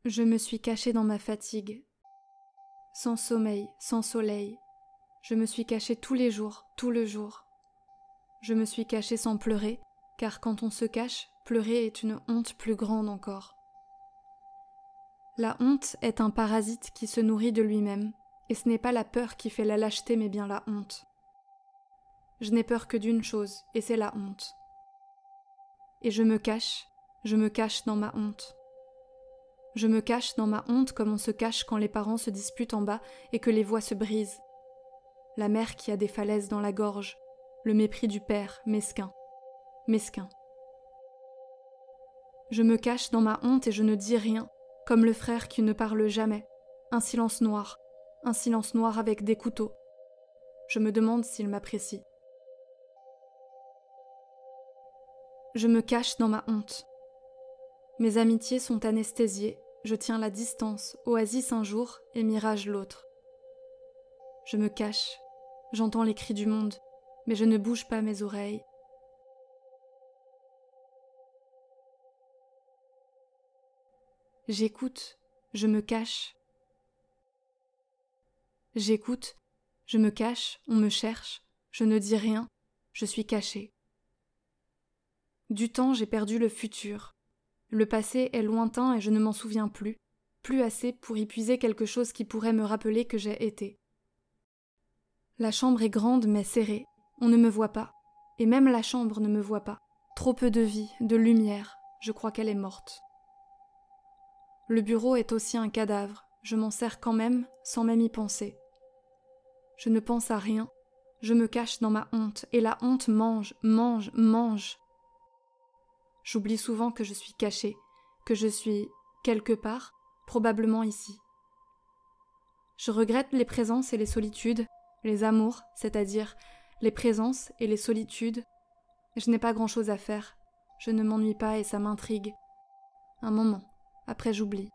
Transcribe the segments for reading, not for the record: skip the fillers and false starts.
Je me suis cachée dans ma fatigue. Sans sommeil, sans soleil. Je me suis cachée tous les jours, tout le jour. Je me suis cachée sans pleurer, car quand on se cache, pleurer est une honte plus grande encore. La honte est un parasite qui se nourrit de lui-même, et ce n'est pas la peur qui fait la lâcheté, mais bien la honte. Je n'ai peur que d'une chose, et c'est la honte. Et je me cache dans ma honte. Je me cache dans ma honte comme on se cache quand les parents se disputent en bas et que les voix se brisent. La mère qui a des falaises dans la gorge, le mépris du père, mesquin, mesquin. Je me cache dans ma honte et je ne dis rien, comme le frère qui ne parle jamais, un silence noir avec des couteaux. Je me demande s'il m'apprécie. Je me cache dans ma honte. Mes amitiés sont anesthésiées, je tiens la distance, oasis un jour et mirage l'autre. Je me cache, j'entends les cris du monde, mais je ne bouge pas mes oreilles. J'écoute, je me cache. J'écoute, je me cache, on me cherche, je ne dis rien, je suis cachée. Du temps, j'ai perdu le futur. Le passé est lointain et je ne m'en souviens plus assez pour y puiser quelque chose qui pourrait me rappeler que j'ai été. La chambre est grande mais serrée, on ne me voit pas, et même la chambre ne me voit pas. Trop peu de vie, de lumière, je crois qu'elle est morte. Le bureau est aussi un cadavre, je m'en sers quand même, sans même y penser. Je ne pense à rien, je me cache dans ma honte, et la honte mange. J'oublie souvent que je suis cachée, que je suis quelque part, probablement ici. Je regrette les présences et les solitudes, les amours, c'est-à-dire les présences et les solitudes. Je n'ai pas grand-chose à faire, je ne m'ennuie pas et ça m'intrigue. Un moment, après j'oublie.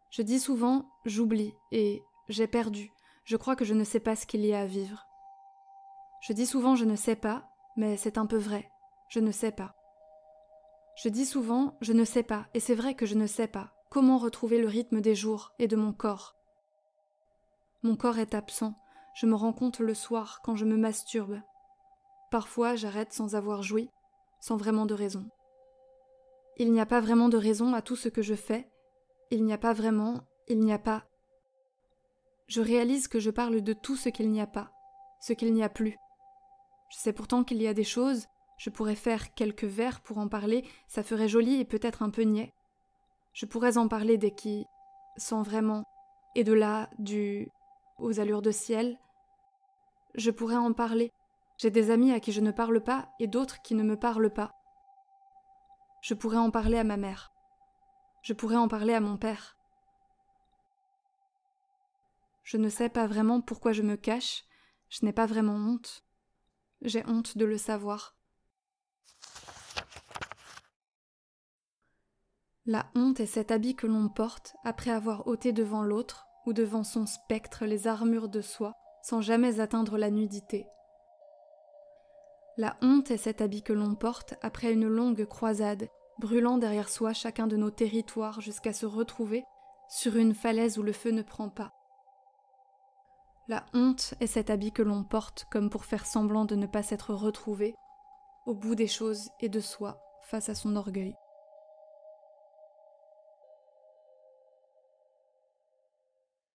Je dis souvent « j'oublie » et « j'ai perdu », je crois que je ne sais pas ce qu'il y a à vivre. Je dis souvent « je ne sais pas », mais c'est un peu vrai, je ne sais pas. Je dis souvent « je ne sais pas », et c'est vrai que je ne sais pas comment retrouver le rythme des jours et de mon corps. Mon corps est absent, je me rends compte le soir quand je me masturbe. Parfois j'arrête sans avoir joui, sans vraiment de raison. Il n'y a pas vraiment de raison à tout ce que je fais, il n'y a pas. Je réalise que je parle de tout ce qu'il n'y a pas, ce qu'il n'y a plus. Je sais pourtant qu'il y a des choses, je pourrais faire quelques vers pour en parler, ça ferait joli et peut-être un peu niais. Je pourrais en parler des qui, sans vraiment, et de là, aux allures de ciel. Je pourrais en parler. J'ai des amis à qui je ne parle pas et d'autres qui ne me parlent pas. Je pourrais en parler à ma mère. Je pourrais en parler à mon père. Je ne sais pas vraiment pourquoi je me cache, je n'ai pas vraiment honte. J'ai honte de le savoir. La honte est cet habit que l'on porte après avoir ôté devant l'autre ou devant son spectre les armures de soi sans jamais atteindre la nudité. La honte est cet habit que l'on porte après une longue croisade, brûlant derrière soi chacun de nos territoires jusqu'à se retrouver sur une falaise où le feu ne prend pas. La honte est cet habit que l'on porte comme pour faire semblant de ne pas s'être retrouvé, au bout des choses et de soi, face à son orgueil.